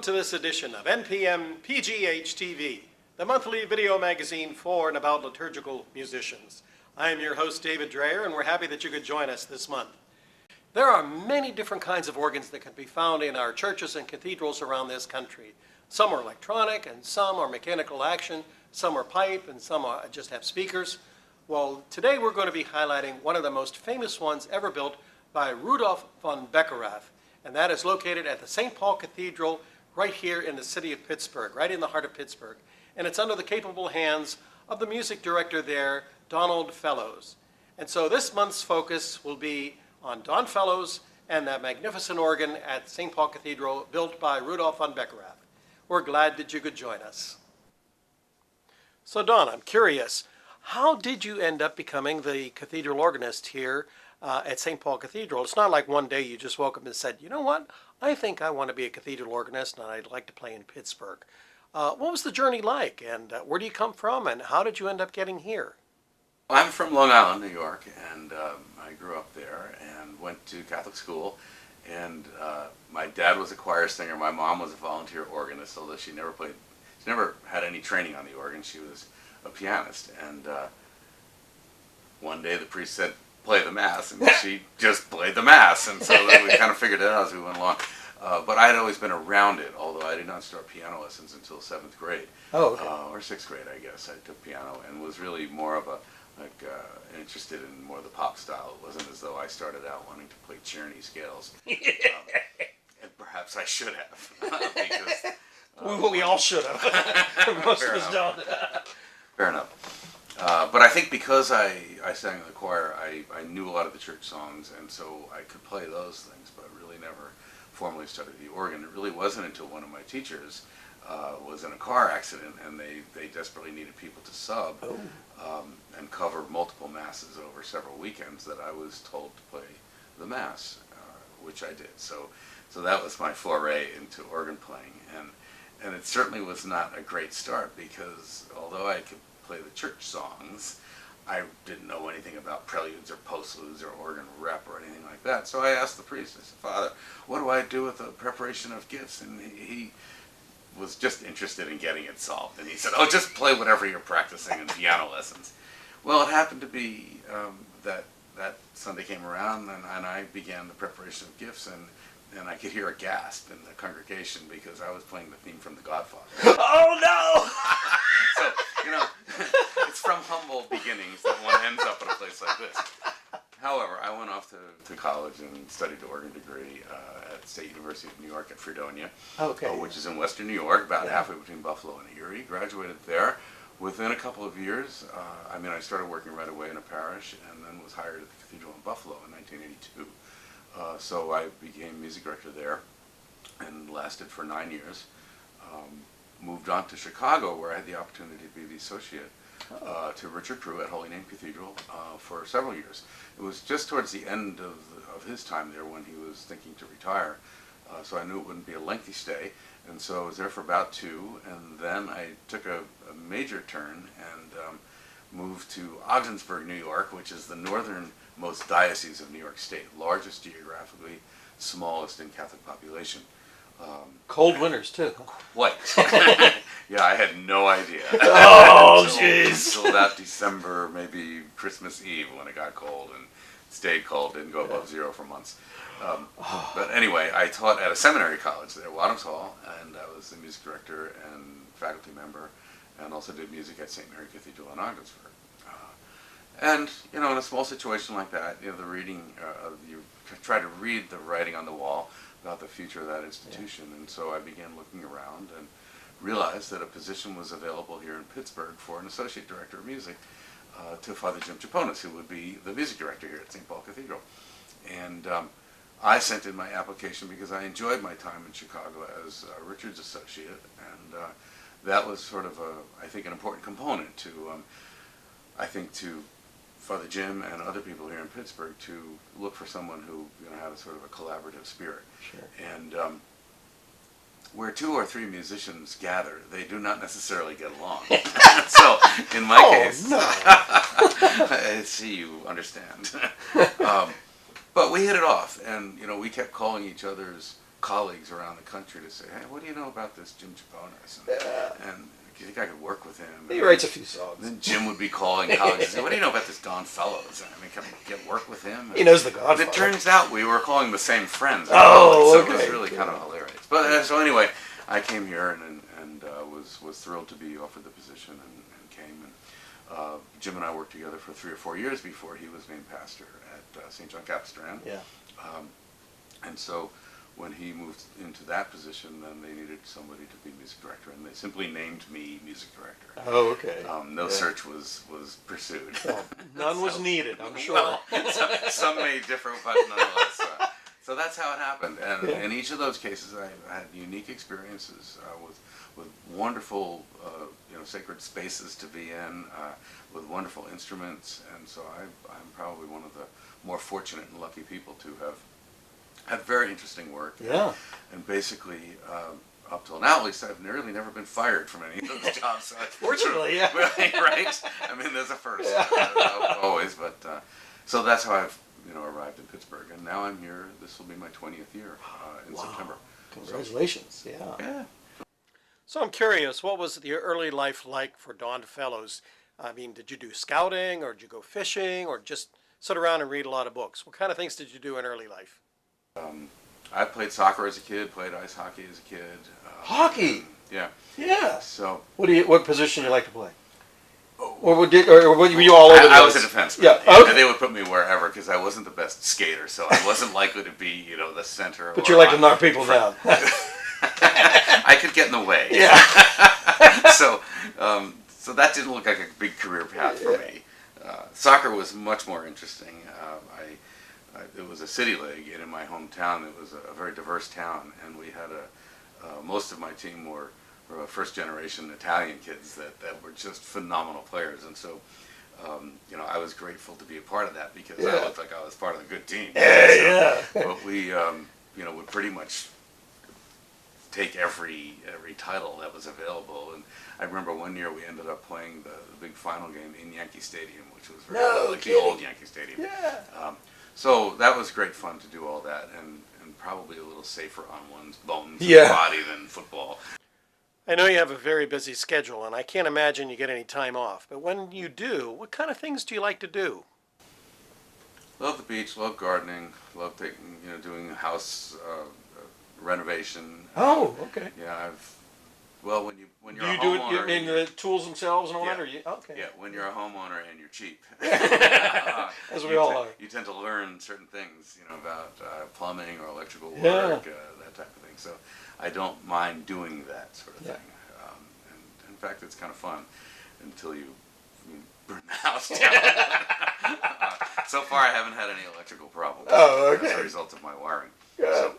to this edition of NPMPGH-TV, the monthly video magazine for and about liturgical musicians. I am your host, David Dreyer, and we're happy that you could join us this month. There are many different kinds of organs that can be found in our churches and cathedrals around this country. Some are electronic, and some are mechanical action, some are pipe, and some just have speakers. Well, today we're going to be highlighting one of the most famous ones ever built by Rudolf von Beckerath, and that is located at the St. Paul Cathedral right here in the city of Pittsburgh, right in the heart of Pittsburgh. And it's under the capable hands of the music director there, Donald Fellows. And so this month's focus will be on Don Fellows and that magnificent organ at St. Paul Cathedral built by Rudolf von Beckerath. We're glad that you could join us. So Don, I'm curious, how did you end up becoming the cathedral organist here at St. Paul Cathedral? It's not like one day you just woke up and said, you know what, I think I want to be a cathedral organist and I'd like to play in Pittsburgh. What was the journey like, and where do you come from, and how did you end up getting here? I'm from Long Island, New York, and I grew up there and went to Catholic school. And my dad was a choir singer. My mom was a volunteer organist, although she never had any training on the organ. She was a pianist. And one day the priest said, "Play the Mass," and she just played the Mass. And so then we kind of figured it out as we went along. But I had always been around it, although I did not start piano lessons until 7th grade. Oh, okay. Or 6th grade, I guess. I took piano and was really more of a interested in more of the pop style. It wasn't as though I started out wanting to play Czerny scales, and perhaps I should have, because we all should have. Most of us don't. Fair enough. But I think because I sang in the choir, I knew a lot of the church songs, and so I could play those things, but really never formally studied the organ. It really wasn't until one of my teachers was in a car accident, and they desperately needed people to sub and cover multiple masses over several weekends, that I was told to play the Mass, which I did. So that was my foray into organ playing, and it certainly was not a great start, because although I could play the church songs, I didn't know anything about preludes or postludes or organ rep or anything like that. So I asked the priest, I said, "Father, what do I do with the preparation of gifts?" And he was just interested in getting it solved. And he said, "Oh, just play whatever you're practicing in piano lessons." Well, it happened to be that Sunday came around, and I began the preparation of gifts, and I could hear a gasp in the congregation because I was playing the theme from The Godfather. Oh, no! So, it's from humble beginnings that one ends up in a place like this. However, I went off to college and studied the organ degree at State University of New York at Fredonia, which is in western New York, about halfway between Buffalo and Erie. Graduated there. Within a couple of years, I started working right away in a parish, and then was hired at the Cathedral in Buffalo in 1982. So I became music director there and lasted for 9 years. Moved on to Chicago, where I had the opportunity to be the associate to Richard Prue at Holy Name Cathedral for several years. It was just towards the end of his time there when he was thinking to retire, so I knew it wouldn't be a lengthy stay, and so I was there for about 2, and then I took a major turn and moved to Ogdensburg, New York, which is the northernmost diocese of New York State, largest geographically, smallest in Catholic population. Cold winters, too. Quite. Yeah, I had no idea. Oh, jeez. Until about December, maybe Christmas Eve, when it got cold and stayed cold, didn't go above 0 for months. But anyway, I taught at a seminary college there, Wadhams Hall, and I was the music director and faculty member, and also did music at St. Mary Cathedral in Ogdensburg. And, in a small situation like that, the reading, you try to read the writing on the wall about the future of that institution, and so I began looking around and realized that a position was available here in Pittsburgh for an associate director of music to Father Jim Chaponis, who would be the music director here at St. Paul Cathedral. And I sent in my application because I enjoyed my time in Chicago as Richard's associate, and that was sort of I think an important component to to Father Jim and other people here in Pittsburgh to look for someone who had a sort of a collaborative spirit. Sure. And where 2 or 3 musicians gather, they do not necessarily get along. So in my case, no. I see you understand. But we hit it off, and we kept calling each other's colleagues around the country to say, hey, what do you know about this Jim Chaponas? And do you think I could work with him? He writes a few songs. Then Jim would be calling colleagues and say, what do you know about this Don Fellows? I mean, can I get work with him? He knows the Godfather. It turns out we were calling the same friends. Oh, so okay. it was really kind of hilarious. But so anyway, I came here and was thrilled to be offered the position and came. And Jim and I worked together for 3 or 4 years before he was named pastor at St. John Capistrano. Yeah. And so when he moved into that position, then they needed somebody to be music director, and they simply named me music director. Oh, okay. No search was pursued. Well, none was needed, I'm sure. Well, some may differ, but nonetheless. So that's how it happened. And in each of those cases, I had unique experiences with wonderful, sacred spaces to be in, with wonderful instruments. And so I'm probably one of the more fortunate and lucky people to have had very interesting work. Yeah. And basically, up till now, at least, I've really never been fired from any of those jobs. So Fortunately, yeah. Right? I mean, there's a first, always. But so that's how I've arrived in Pittsburgh, and now I'm here. This will be my 20th year in September. Congratulations! Yeah. So I'm curious, what was the early life like for Don Fellows? I mean, did you do scouting, or did you go fishing, or just sit around and read a lot of books? What kind of things did you do in early life? I played soccer as a kid, played ice hockey as a kid. Hockey? Yeah. Yeah. So. What position you like to play? Or were you all over the place? I was a defenseman. Yeah. Yeah, Okay. they would put me wherever because I wasn't the best skater, so I wasn't likely to be, the center. But you like to knock people down. I could get in the way. Yeah. So that didn't look like a big career path for me. Soccer was much more interesting. It was a city league, and in my hometown, it was a very diverse town, and we had most of my team were first generation Italian kids that were just phenomenal players, and so I was grateful to be a part of that because I looked like I was part of a good team. But we would pretty much take every title that was available, and I remember one year we ended up playing the big final game in Yankee Stadium, which was the old Yankee Stadium. Yeah. So that was great fun to do all that, and probably a little safer on one's bones and body than football. I know you have a very busy schedule, and I can't imagine you get any time off. But when you do, what kind of things do you like to do? Love the beach, love gardening, love doing house renovation. Oh, okay. Yeah, when you're a Do you homeowner, do it in the tools themselves and all that? Or okay. Yeah, when you're a homeowner and you're cheap, As we all are. You tend to learn certain things, about plumbing or electrical work, that type of thing. So I don't mind doing that sort of thing. And in fact, it's kind of fun until you burn the house down. So far, I haven't had any electrical problems as a result of my wiring. So,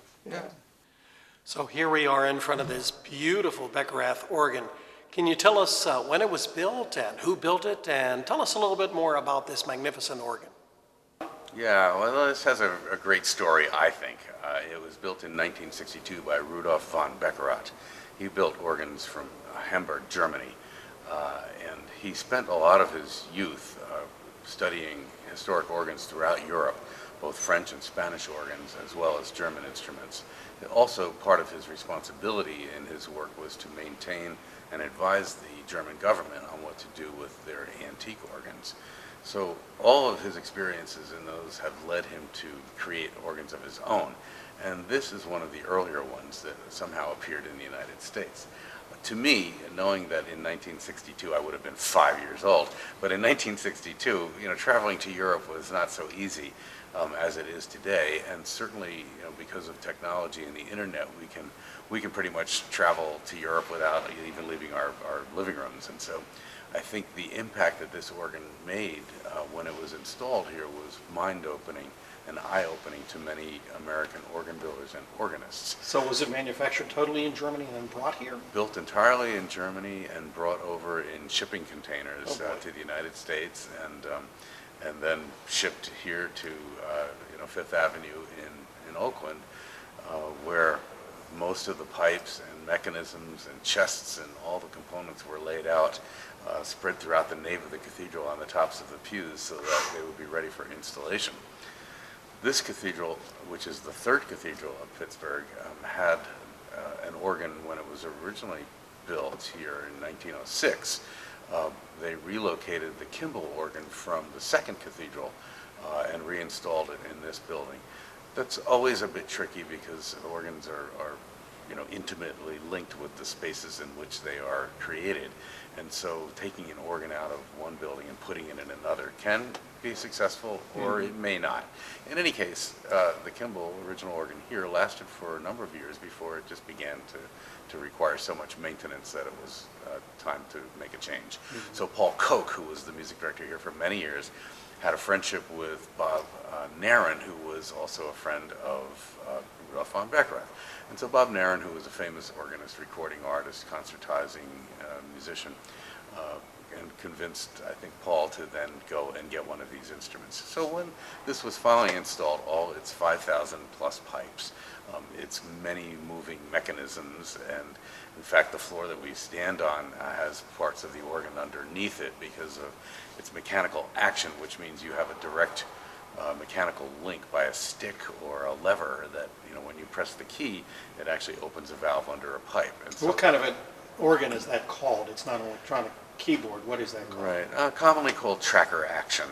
So here we are in front of this beautiful Beckerath organ. Can you tell us when it was built and who built it, and tell us a little bit more about this magnificent organ? Yeah, well, this has a great story, I think. It was built in 1962 by Rudolf von Beckerath. He built organs from Hamburg, Germany, and he spent a lot of his youth studying historic organs throughout Europe, both French and Spanish organs, as well as German instruments. Also, part of his responsibility in his work was to maintain and advise the German government on what to do with their antique organs. So all of his experiences in those have led him to create organs of his own. And this is one of the earlier ones that somehow appeared in the United States. To me, knowing that in 1962 I would have been 5 years old, but in 1962, traveling to Europe was not so easy as it is today, and certainly, because of technology and the internet, we can pretty much travel to Europe without even leaving our living rooms. And so, I think the impact that this organ made when it was installed here was mind-opening and eye-opening to many American organ builders and organists. So was it manufactured totally in Germany and then brought here? Built entirely in Germany and brought over in shipping containers to the United States, and then shipped here to Fifth Avenue in Oakland, where most of the pipes and mechanisms and chests and all the components were laid out, spread throughout the nave of the cathedral on the tops of the pews so that they would be ready for installation. This cathedral, which is the third cathedral of Pittsburgh, had an organ when it was originally built here in 1906. They relocated the Kimball organ from the second cathedral and reinstalled it in this building. That's always a bit tricky because organs are intimately linked with the spaces in which they are created. And so taking an organ out of one building and putting it in another can be successful, or it may not. In any case, the Kimball original organ here lasted for a number of years before it just began to require so much maintenance that it was time to make a change. So Paul Koch, who was the music director here for many years, had a friendship with Bob Naron, who was also a friend of Rudolph von Beckerath. And so Bob Naron, who was a famous organist, recording artist, concertizing musician, and convinced, I think, Paul to then go and get one of these instruments. So when this was finally installed, all its 5,000 plus pipes, its many moving mechanisms, and in fact the floor that we stand on has parts of the organ underneath it because of its mechanical action, which means you have a direct mechanical link by a stick or a lever that, when you press the key, it actually opens a valve under a pipe. And so What kind of an organ is that called? It's not an electronic keyboard. What is that called? Right, commonly called tracker action.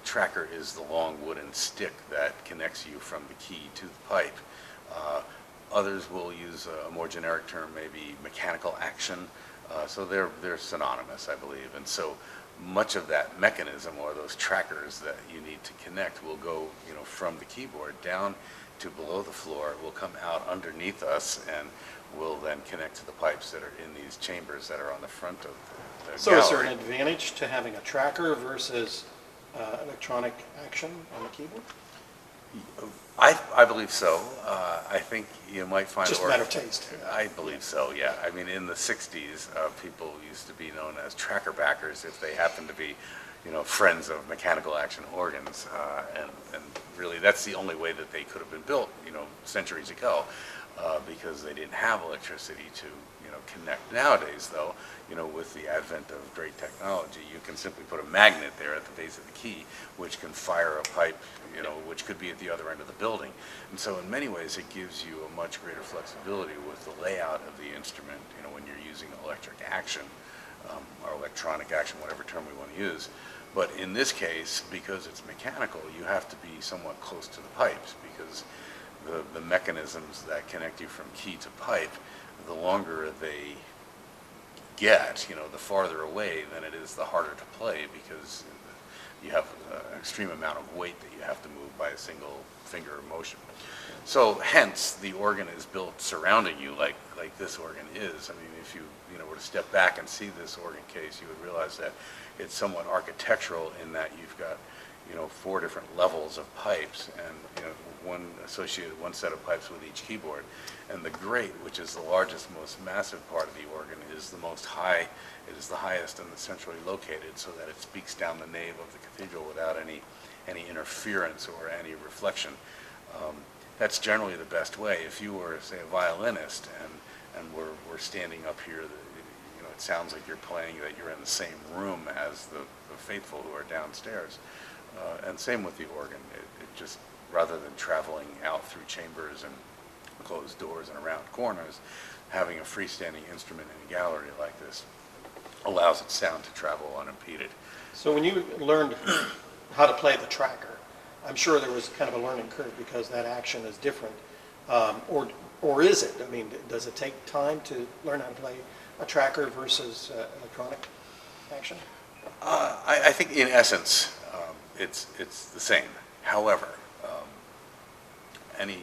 Tracker is the long wooden stick that connects you from the key to the pipe. Others will use a more generic term, maybe mechanical action. So they're synonymous, I believe. And so much of that mechanism, or those trackers that you need to connect, will go, from the keyboard down to below the floor, will come out underneath us, and will then connect to the pipes that are in these chambers that are on the front of the So gallery. is there an advantage to having a tracker versus electronic action on the keyboard? I believe so. I think you might find Just a matter of taste. I believe so, yeah. I mean, in the 60s, people used to be known as tracker backers if they happened to be, friends of mechanical action organs. And really, that's the only way that they could have been built, centuries ago, because they didn't have electricity to, connect. Nowadays, though, with the advent of great technology, you can simply put a magnet there at the base of the key, which can fire a pipe, which could be at the other end of the building. And so in many ways, it gives you a much greater flexibility with the layout of the instrument, when you're using electric action, or electronic action, whatever term we want to use. But in this case, because it's mechanical, you have to be somewhat close to the pipes, because the mechanisms that connect you from key to pipe, the longer they get, the farther away, then it is the harder to play, because you have an extreme amount of weight that you have to move by a single finger motion. So hence the organ is built surrounding you like this organ is. I mean, if you were to step back and see this organ case, you would realize that it's somewhat architectural in that you've got 4 different levels of pipes, and one set of pipes with each keyboard. And the grate, which is the largest, most massive part of the organ, is the most high. It is the highest and the centrally located, so that it speaks down the nave of the cathedral without any interference or any reflection. That's generally the best way. If you were, say, a violinist and we're standing up here, it sounds like you're playing, that you're in the same room as the faithful who are downstairs. And same with the organ. It just, rather than traveling out through chambers and closed doors and around corners, having a freestanding instrument in a gallery like this allows its sound to travel unimpeded. So when you learned how to play the tracker, I'm sure there was kind of a learning curve because that action is different. Or is it? I mean, does it take time to learn how to play a tracker versus electronic action? I think in essence, it's the same. However, any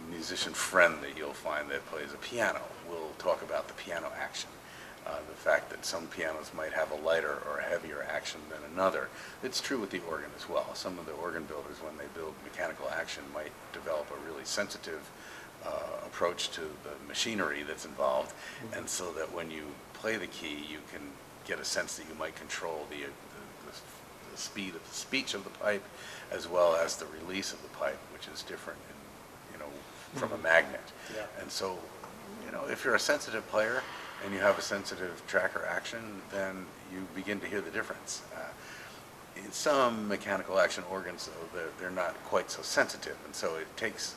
musician friend that you'll find that plays a piano will talk about the piano action. The fact that some pianos might have a lighter or a heavier action than another. It's true with the organ as well. Some of the organ builders, when they build mechanical action, might develop a really sensitive approach to the machinery that's involved, and so that when you play the key, you can get a sense that you might control the speed of the speech of the pipe, as well as the release of the pipe, which is different from a magnet. Yeah. And so, if you're a sensitive player and you have a sensitive tracker action, then you begin to hear the difference. in some mechanical action organs, though, they're not quite so sensitive, and so it takes,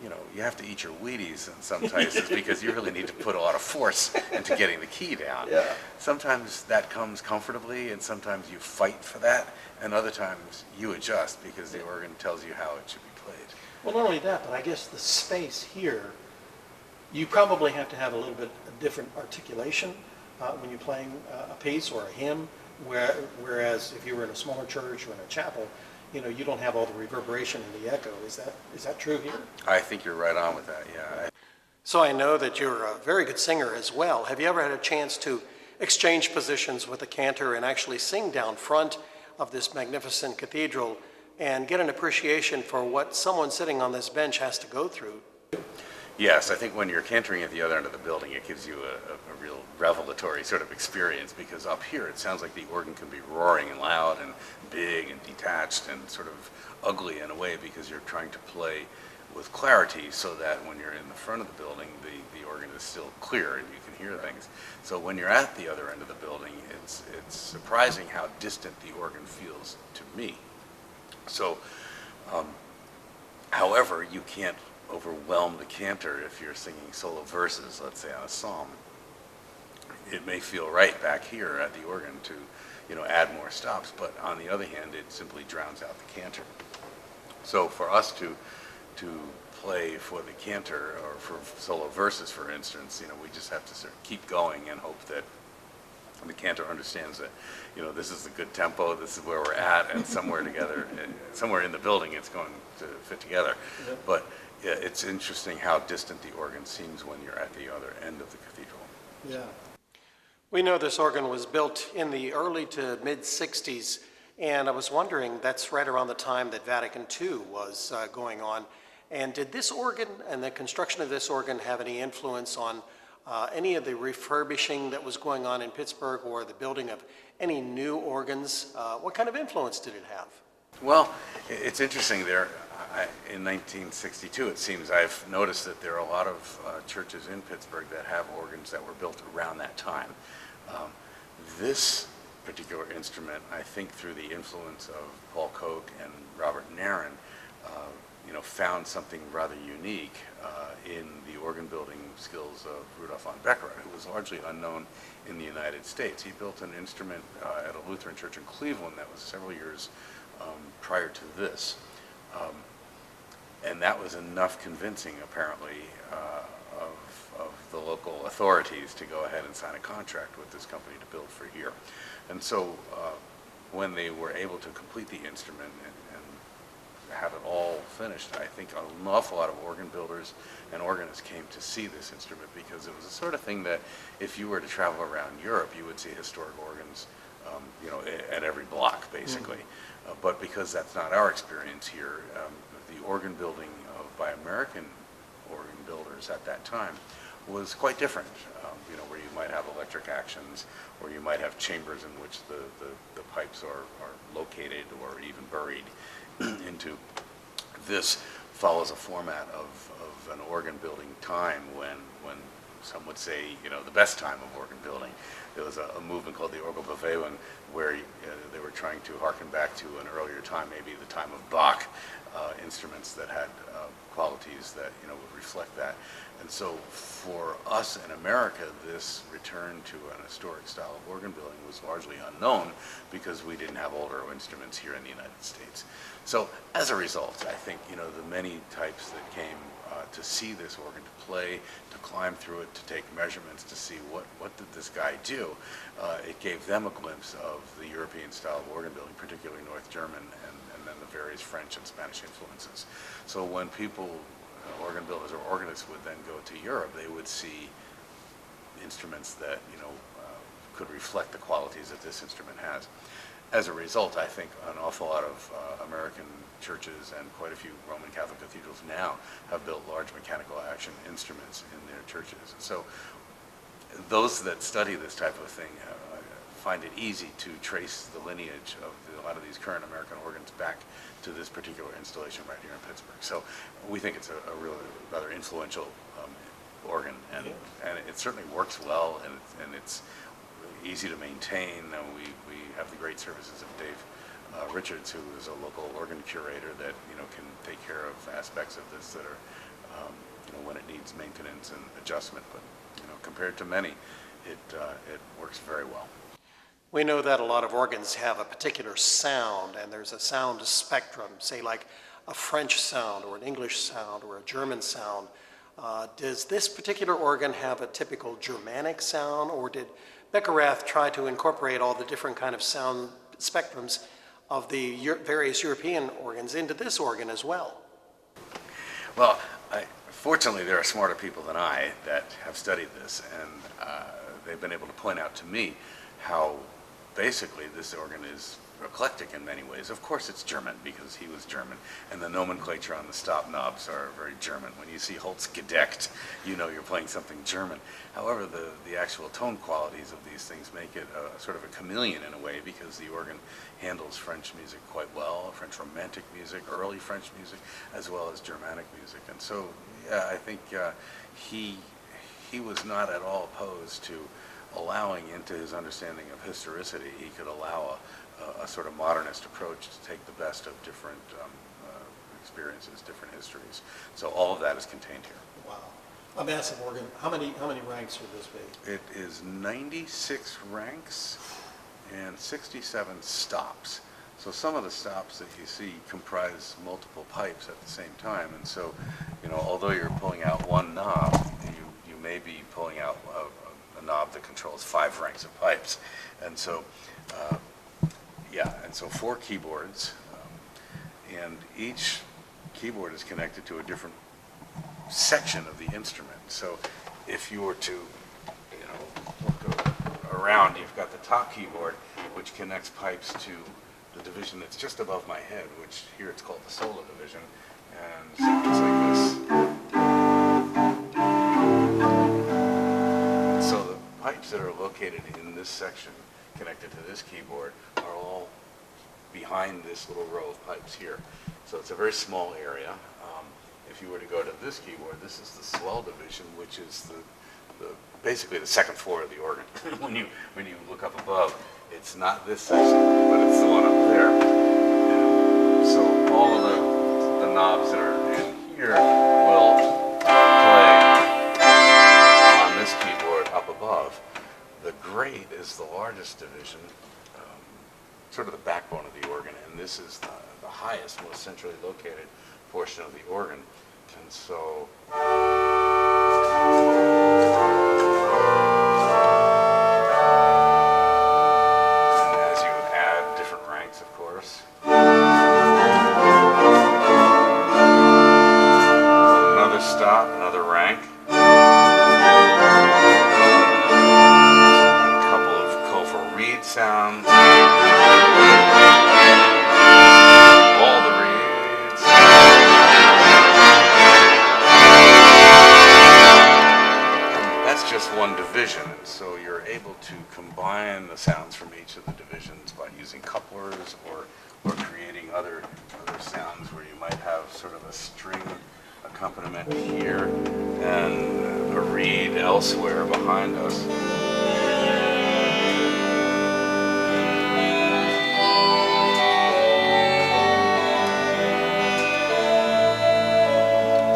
you have to eat your Wheaties in some cases because you really need to put a lot of force into getting the key down. Yeah. Sometimes that comes comfortably, and sometimes you fight for that, and other times you adjust because the organ tells you how it should be played. Well, not only that, but I guess the space here, you probably have to have a little bit of different articulation when you're playing a piece or a hymn, whereas if you were in a smaller church or in a chapel, you don't have all the reverberation and the echo. Is that true here? I think you're right on with that, yeah. So I know that you're a very good singer as well. Have you ever had a chance to exchange positions with the cantor and actually sing down front of this magnificent cathedral and get an appreciation for what someone sitting on this bench has to go through? Yes, I think when you're cantering at the other end of the building, it gives you a real revelatory sort of experience, because up here it sounds like the organ can be roaring and loud and big and detached and sort of ugly in a way, because you're trying to play with clarity so that when you're in the front of the building, the organ is still clear and you can hear things. So when you're at the other end of the building, it's surprising how distant the organ feels to me. So, however, you can't overwhelm the cantor if you're singing solo verses, let's say on a psalm. It may feel right back here at the organ to, add more stops, but on the other hand, it simply drowns out the cantor. So for us to play for the cantor, or for solo verses, for instance, we just have to sort of keep going and hope that the cantor understands that, this is a good tempo, this is where we're at, and somewhere together, somewhere in the building, it's going to fit together. Yeah. But yeah, it's interesting how distant the organ seems when you're at the other end of the cathedral. Yeah. We know this organ was built in the early to mid-60s, and I was wondering, that's right around the time that Vatican II was going on. And did this organ and the construction of this organ have any influence on any of the refurbishing that was going on in Pittsburgh, or the building of any new organs? What kind of influence did it have? Well, it's interesting there. In 1962, it seems, I've noticed that there are a lot of churches in Pittsburgh that have organs that were built around that time. This particular instrument, I think through the influence of Paul Koch and Robert Nairn, found something rather unique in the organ building skills of Rudolf von Beckerath, who was largely unknown in the United States. He built an instrument at a Lutheran church in Cleveland that was several years prior to this. And that was enough convincing, apparently, of the local authorities to go ahead and sign a contract with this company to build for here. And so when they were able to complete the instrument and have it all finished, I think an awful lot of organ builders and organists came to see this instrument, because it was the sort of thing that if you were to travel around Europe, you would see historic organs at every block, basically. But because that's not our experience here, the organ building by American organ builders at that time was quite different, where you might have electric actions, or you might have chambers in which the pipes are located or even buried into. This follows a format of an organ building time when some would say, the best time of organ building. There was a movement called the Orgelbewegung, where they were trying to harken back to an earlier time, maybe the time of Bach, instruments that had qualities that would reflect that. And so for us in America, this return to an historic style of organ building was largely unknown, because we didn't have older instruments here in the United States. So as a result, I think the many types that came to see this organ, to play, to climb through it, to take measurements, to see what did this guy do, it gave them a glimpse of the European style of organ building, particularly North German and then the various French and Spanish influences. So when people, organ builders or organists, would then go to Europe, they would see instruments that could reflect the qualities that this instrument has. As a result, I think an awful lot of American churches and quite a few Roman Catholic cathedrals now have built large mechanical action instruments in their churches. So those that study this type of thing find it easy to trace the lineage of a lot of these current American organs back to this particular installation right here in Pittsburgh. So we think it's a really rather influential organ, and it certainly works well, and it's easy to maintain. We have the great services of Dave Richards, who is a local organ curator that can take care of aspects of this that are when it needs maintenance and adjustment. But compared to many, it works very well. We know that a lot of organs have a particular sound, and there's a sound spectrum, say like a French sound or an English sound or a German sound. Does this particular organ have a typical Germanic sound, or did Beckerath try to incorporate all the different kind of sound spectrums of the various European organs into this organ as well? Well, fortunately, there are smarter people than I that have studied this, and they've been able to point out to me how basically this organ is eclectic in many ways. Of course it's German because he was German, and the nomenclature on the stop knobs are very German. When you see Holz gedeckt, you know you're playing something German. However, the actual tone qualities of these things make it sort of a chameleon in a way, because the organ handles French music quite well, French Romantic music, early French music, as well as Germanic music. And so, yeah, I think he was not at all opposed to allowing into his understanding of historicity. He could allow a sort of modernist approach to take the best of different experiences, different histories. So all of that is contained here. Wow. A massive organ. How many ranks would this be? It is 96 ranks and 67 stops. So some of the stops that you see comprise multiple pipes at the same time. And so, although you're pulling out one knob, you may be pulling out a knob that controls 5 ranks of pipes. And so, and so 4 keyboards, and each keyboard is connected to a different section of the instrument. So if you were to, look around, you've got the top keyboard, which connects pipes to the division that's just above my head, which here it's called the solo division, and sounds like this. So the pipes that are located in this section connected to this keyboard are all behind this little row of pipes here. So it's a very small area. If you were to go to this keyboard, this is the swell division, which is basically the second floor of the organ. when you look up above, it's not this section, but it's the one up there. And so all of the knobs that are in here will play on this keyboard up above. The grate is the largest division, sort of the backbone of the organ, and this is the highest, most centrally located portion of the organ. And so as you add different ranks, of course, another stop, another rank, a couple of Kofor reed sounds, all the reeds. That's just one division, and so you're able to combine the sounds from each of the divisions by using couplers or creating other sounds where you might have sort of a string accompaniment here and a reed elsewhere behind us.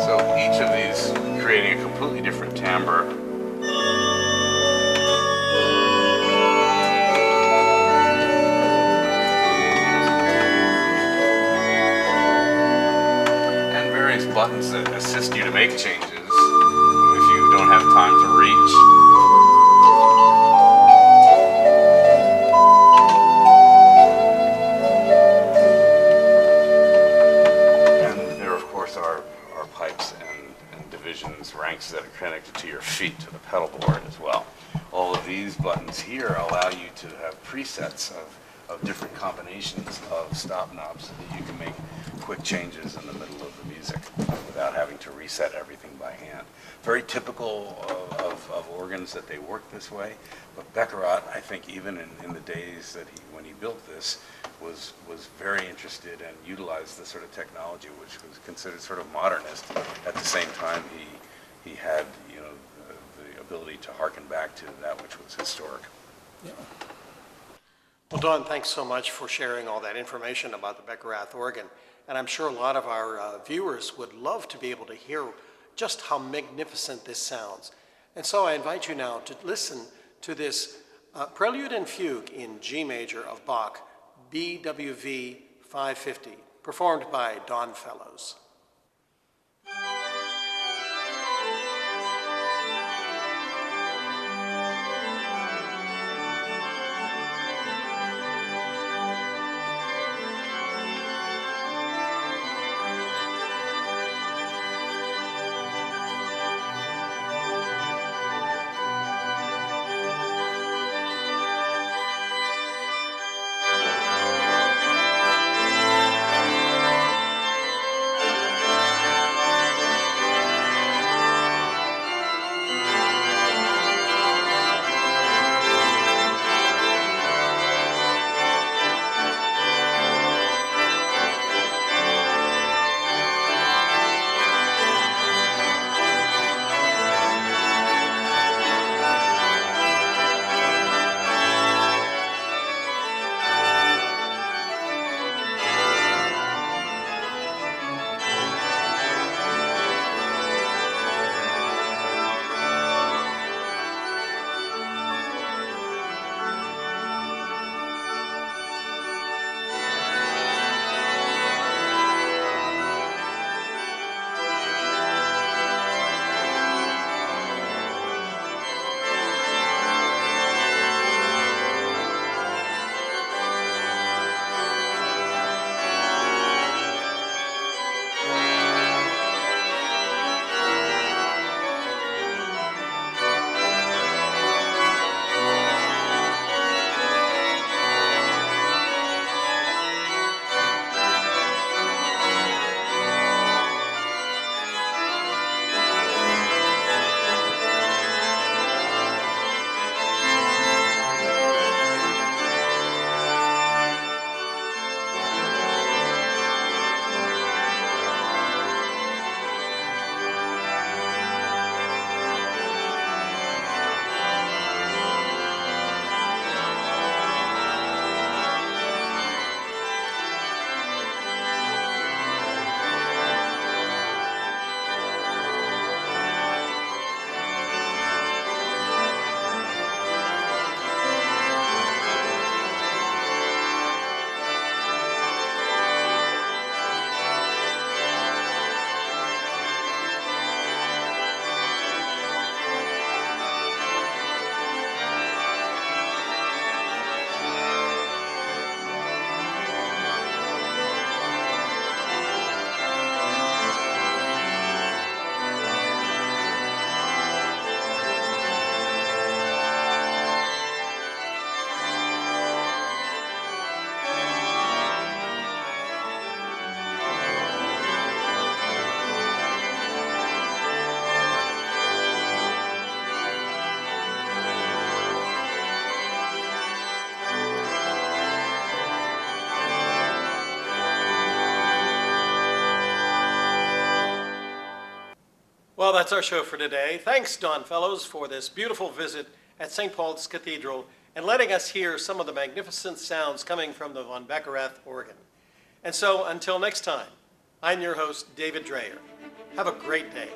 So each of these creating a completely different timbre. Buttons that assist you to make changes if you don't have time to reach. And there, of course, are pipes and divisions, ranks that are connected to your feet, to the pedal board as well. All of these buttons here allow you to have presets of different combinations of stop knobs so that you can make quick changes in the middle of the music without having to reset everything by hand. Very typical of organs that they work this way, but Beckerath, I think even in the days that when he built this, was very interested and utilized the sort of technology which was considered sort of modernist. At the same time, he had the ability to harken back to that which was historic. Yeah. Well, Don, thanks so much for sharing all that information about the Beckerath organ. And I'm sure a lot of our viewers would love to be able to hear just how magnificent this sounds. And so I invite you now to listen to this Prelude and Fugue in G Major of Bach, BWV 550, performed by Don Fellows. Well, that's our show for today. Thanks, Don Fellows, for this beautiful visit at St. Paul's Cathedral and letting us hear some of the magnificent sounds coming from the von Beckerath organ. And so, until next time, I'm your host, David Dreyer. Have a great day.